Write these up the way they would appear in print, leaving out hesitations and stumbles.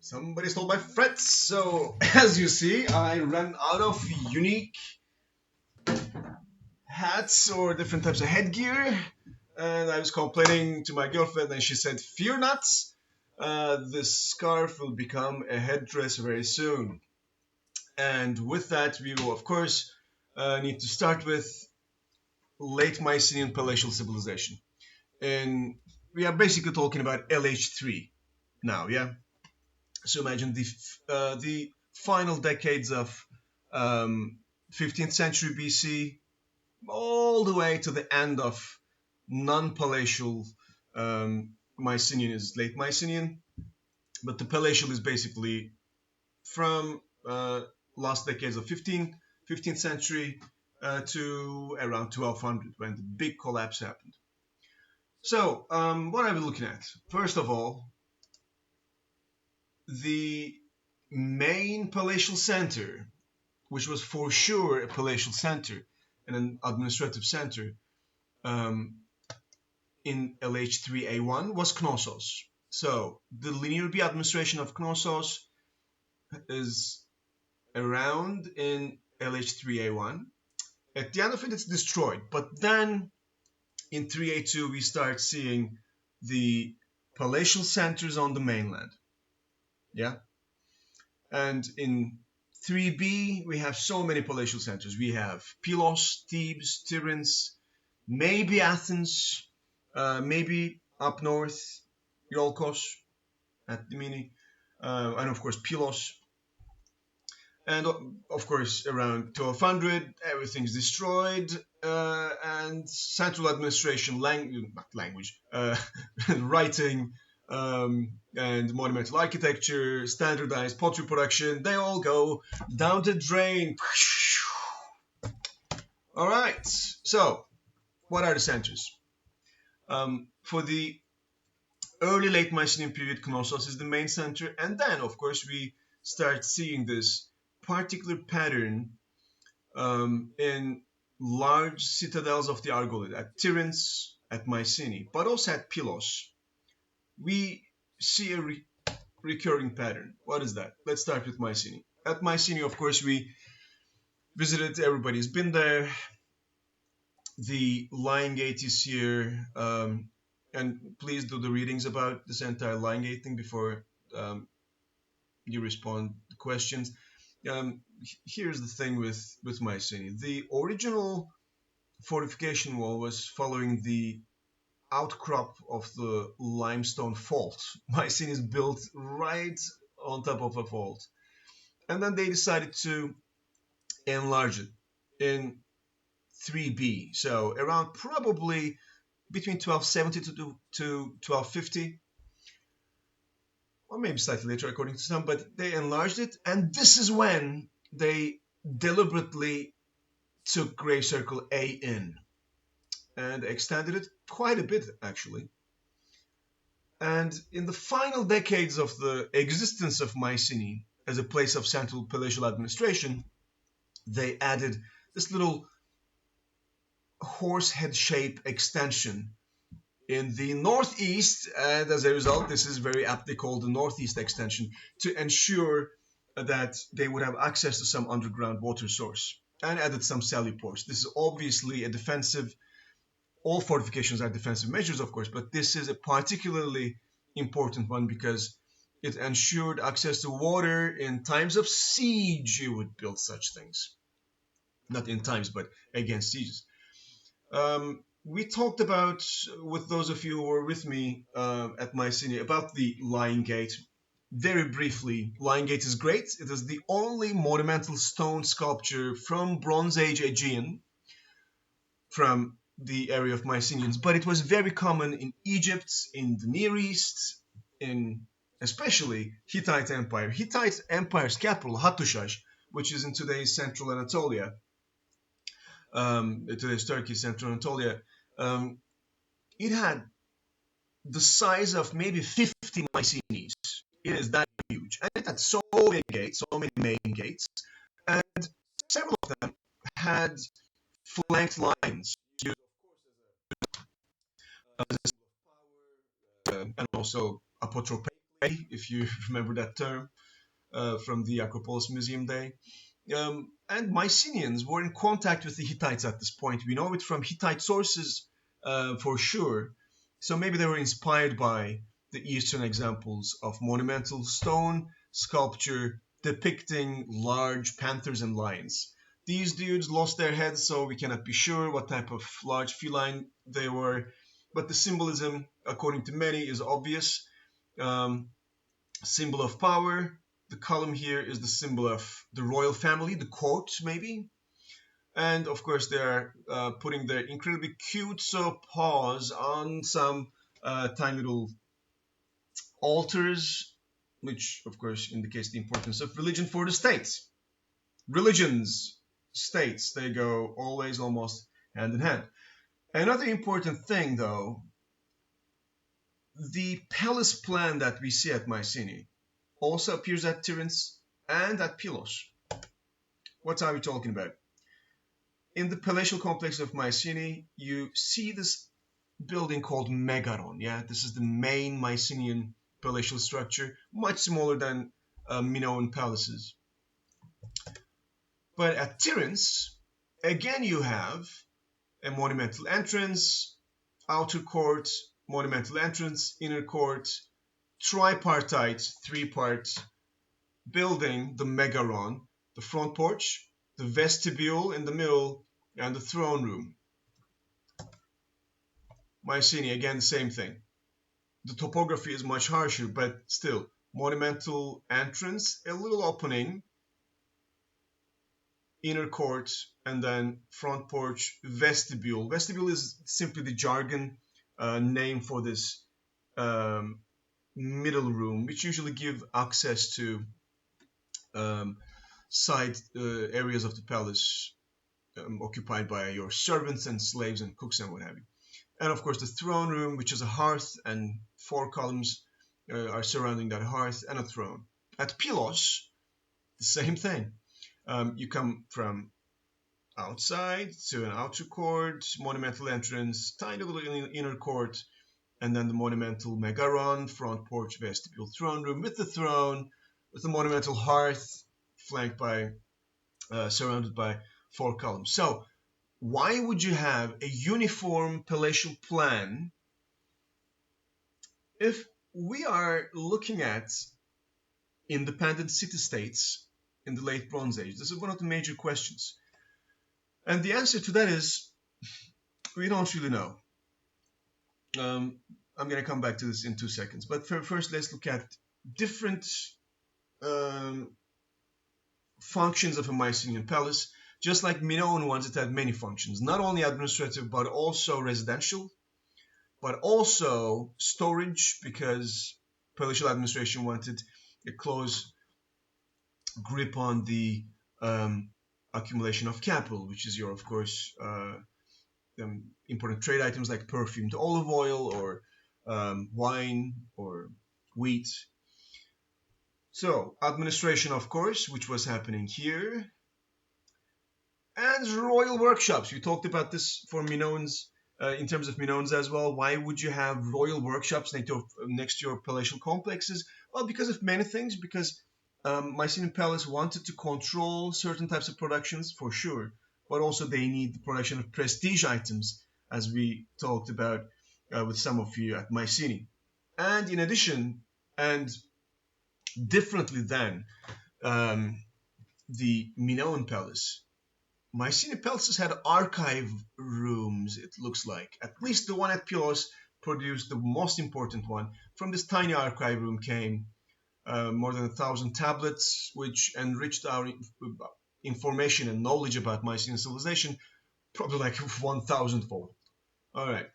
Somebody stole my frets. So, as you see, I ran out of unique hats or different types of headgear. And I was complaining to my girlfriend, and she said, "Fear not, this scarf will become a headdress very soon." And with that, we will, of course, need to start with late Mycenaean palatial civilization. And we are basically talking about LH3 now, yeah? So imagine the final decades of 15th century BC, all the way to the end of non-palatial Mycenaean is late Mycenaean, but the palatial is basically from last decades of 15th century to around 1200 when the big collapse happened. So what are we looking at? First of all, the main palatial center, which was for sure a palatial center and an administrative center um, in LH3A1, was Knossos. So the linear B administration of Knossos is around in LH3A1. At the end of it, it's destroyed. But then in 3A2, we start seeing the palatial centers on the mainland. Yeah. And in 3B, we have so many palatial centers. We have Pylos, Thebes, Tiryns, maybe Athens, maybe up north, Iolkos at the mini, and of course Pylos. And of course, around 1200, everything's destroyed, and central administration, writing, and monumental architecture, standardized pottery production, they all go down the drain. All right, so what are the centers? For the early late Mycenaean period, Knossos is the main center, and then, of course, we start seeing this particular pattern in large citadels of the Argolid, at Tiryns, at Mycenae, but also at Pylos. We see a recurring pattern. What is that? Let's start with Mycenae. At Mycenae, of course, we visited, everybody's been there. The Lion Gate is here, and please do the readings about this entire Lion Gate thing before you respond to questions. Here's the thing with Mycenae. The original fortification wall was following the outcrop of the limestone fault. Mycenae is built right on top of a fault. And then they decided to enlarge it in 3B. So around probably between 1270 to 1250, or maybe slightly later according to some, but they enlarged it. And this is when they deliberately took Grave Circle A in and extended it quite a bit, actually. And in the final decades of the existence of Mycenae as a place of central palatial administration, they added this little horse head shape extension in the northeast, and as a result, this is very aptly called the northeast extension, to ensure that they would have access to some underground water source, and added some sally ports. This is obviously a defensive. All fortifications are defensive measures, of course, but this is a particularly important one because it ensured access to water in times of siege. You would build such things, not in times, but against sieges. We talked about, with those of you who were with me at Mycenae, about the Lion Gate. Very briefly, Lion Gate is great. It is the only monumental stone sculpture from Bronze Age Aegean, from the area of Mycenaeans, but it was very common in Egypt, in the Near East, in especially Hittite Empire. Hittite Empire's capital, Hattushash, which is in today's central Anatolia, today's Turkey, central Anatolia, it had the size of maybe 50 Mycenaes. It is that huge. And it had so many gates, so many main gates, and several of them had flanked lines, and also apotropaic if you remember that term from the Acropolis Museum day. And Mycenaeans were in contact with the Hittites at this point. We know it from Hittite sources for sure. So maybe they were inspired by the Eastern examples of monumental stone sculpture depicting large panthers and lions. These dudes lost their heads, so we cannot be sure what type of large feline they were. But the symbolism, according to many, is obvious. Um, Symbol of power. The column here is the symbol of the royal family, the court maybe. And of course they're putting their incredibly cute paws on some tiny little altars, which of course indicates the importance of religion for the state. Religions, states, they go always almost hand in hand. Another important thing though, the palace plan that we see at Mycenae also appears at Tiryns and at Pylos. What are we talking about? In the palatial complex of Mycenae, you see this building called Megaron. Yeah, this is the main Mycenaean palatial structure, much smaller than Minoan palaces. But at Tiryns, again you have a monumental entrance, outer court, monumental entrance, inner court, tripartite, three-part building, the Megaron, the front porch, the vestibule in the middle, and the throne room. Mycenae, again, the same thing. The topography is much harsher, but still, monumental entrance, a little opening, inner court, and then front porch, vestibule. Vestibule is simply the jargon name for this middle room, which usually give access to side areas of the palace occupied by your servants and slaves and cooks and what have you. And of course the throne room, which is a hearth and 4 columns are surrounding that hearth and a throne. At Pylos, the same thing. You come from outside to an outer court, monumental entrance, tiny little inner court, and then the monumental Megaron, front porch, vestibule, throne room with the throne, with the monumental hearth, flanked by, surrounded by 4 columns. So why would you have a uniform palatial plan if we are looking at independent city-states in the late Bronze Age? This is one of the major questions. And the answer to that is, we don't really know. I'm going to come back to this in 2 seconds. But first, let's look at different functions of a Mycenaean palace. Just like Minoan ones, it had many functions, not only administrative, but also residential, but also storage, because palatial administration wanted a close grip on the accumulation of capital, which is your, of course, important trade items like perfumed olive oil or wine or wheat. So administration, of course, which was happening here, and royal workshops. We talked about this for Minoans, in terms of Minoans as well. Why would you have royal workshops next to your palatial complexes? Well, because of many things. Because Mycenaean palace wanted to control certain types of productions, for sure, but also they need the production of prestige items, as we talked about with some of you at Mycenae. And in addition, and differently than the Minoan palace, Mycenaean palaces had archive rooms, it looks like. At least the one at Pylos produced the most important one. From this tiny archive room came more than 1,000 tablets, which enriched our information and knowledge about Mycenaean civilization, probably like 1,000-fold. All right.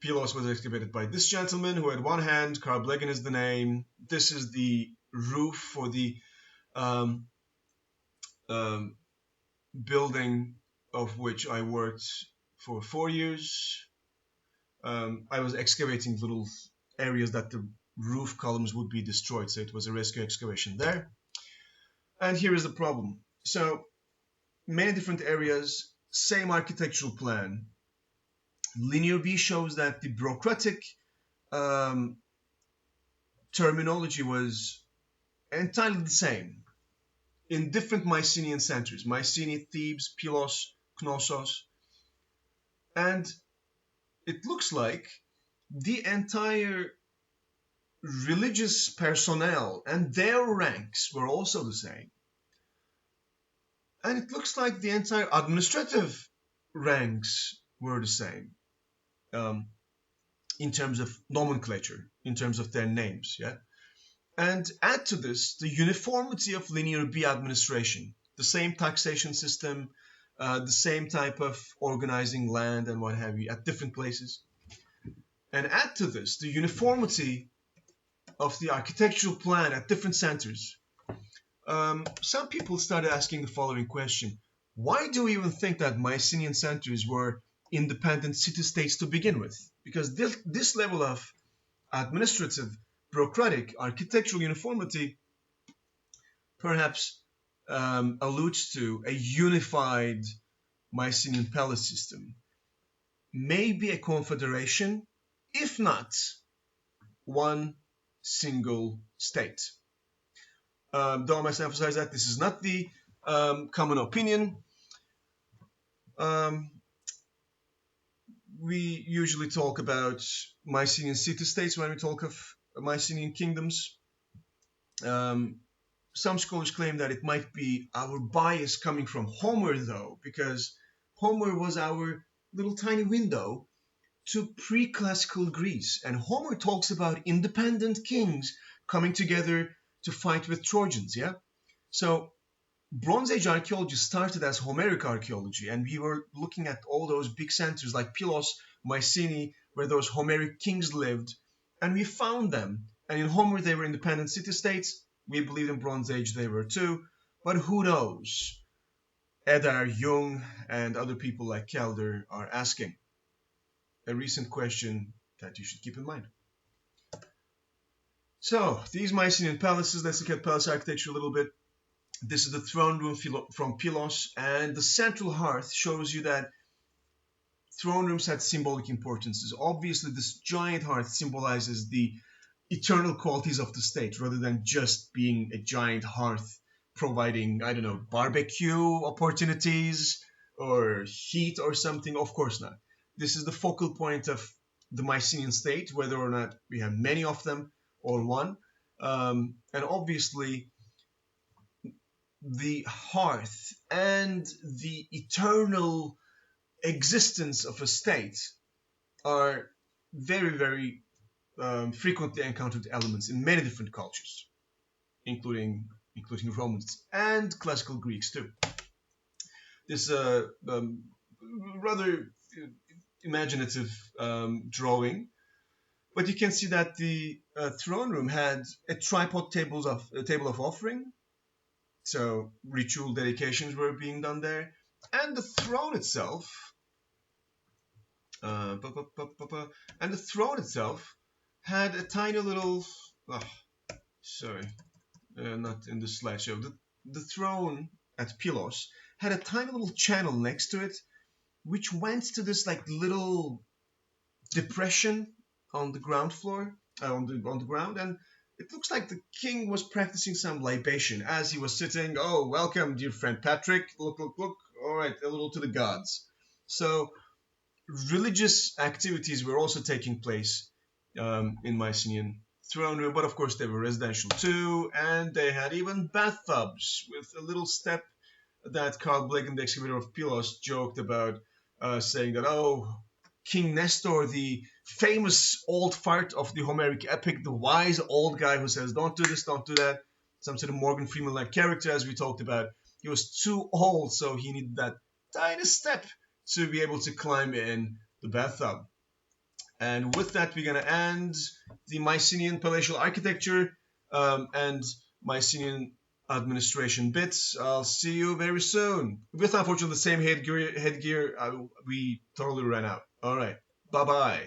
Pylos was excavated by this gentleman who had one hand. Karblegan is the name. This is the roof for the building of which I worked for 4 years. I was excavating little areas that the roof columns would be destroyed, so it was a rescue excavation there. And here is the problem. So many different areas, same architectural plan. Linear B shows that the bureaucratic terminology was entirely the same in different Mycenaean centers: Mycenae, Thebes, Pylos, Knossos. And it looks like the entire religious personnel and their ranks were also the same. And it looks like the entire administrative ranks were the same, um, in terms of nomenclature, in terms of their names. Yeah. And add to this the uniformity of linear B administration, the same taxation system, the same type of organizing land and what have you at different places. And add to this the uniformity of the architectural plan at different centers. Some people started asking the following question: why do we even think that Mycenaean centers were independent city-states to begin with? Because this level of administrative, bureaucratic, architectural uniformity perhaps alludes to a unified Mycenaean palace system, maybe a confederation, if not one single state. Though I must emphasize that this is not the common opinion. Um, we usually talk about Mycenaean city-states when we talk of Mycenaean kingdoms. Some scholars claim that it might be our bias coming from Homer, though, because Homer was our little tiny window to pre-classical Greece. And Homer talks about independent kings coming together to fight with Trojans, yeah? So Bronze Age archaeology started as Homeric archaeology, and we were looking at all those big centers like Pylos, Mycenae, where those Homeric kings lived, and we found them. And in Homer, they were independent city-states. We believe in Bronze Age they were too, but who knows? Edar, Jung, and other people like Kelder are asking. A recent question that you should keep in mind. So, these Mycenaean palaces, let's look at palace architecture a little bit. This is the throne room from Pylos, and the central hearth shows you that throne rooms had symbolic importances. Obviously, this giant hearth symbolizes the eternal qualities of the state rather than just being a giant hearth providing, I don't know, barbecue opportunities or heat or something. Of course not. This is the focal point of the Mycenaean state, whether or not we have many of them or one. And obviously, the hearth and the eternal existence of a state are very, very frequently encountered elements in many different cultures, including Romans and classical Greeks too. This rather imaginative drawing, but you can see that the throne room had a tripod table of offering, so ritual dedications were being done there, and the throne itself, and the throne itself had a tiny little. Oh, sorry, not in the slideshow. The throne at Pylos had a tiny little channel next to it, which went to this like little depression on the ground floor, on the ground, and it looks like the king was practicing some libation as he was sitting. Oh, welcome, dear friend Patrick. Look, look, look. All right, a little to the gods. So religious activities were also taking place in Mycenaean throne room, but of course they were residential too, and they had even bathtubs with a little step that Carl Blegen, the excavator of Pylos, joked about, saying that, oh, King Nestor, the famous old fart of the Homeric epic, the wise old guy who says, don't do this, don't do that, some sort of Morgan Freeman-like character, as we talked about, he was too old, so he needed that tiny step to be able to climb in the bathtub. And with that, we're going to end the Mycenaean palatial architecture and Mycenaean administration bits. I'll see you very soon. With unfortunately the same headgear, we totally ran out. All right. Bye-bye.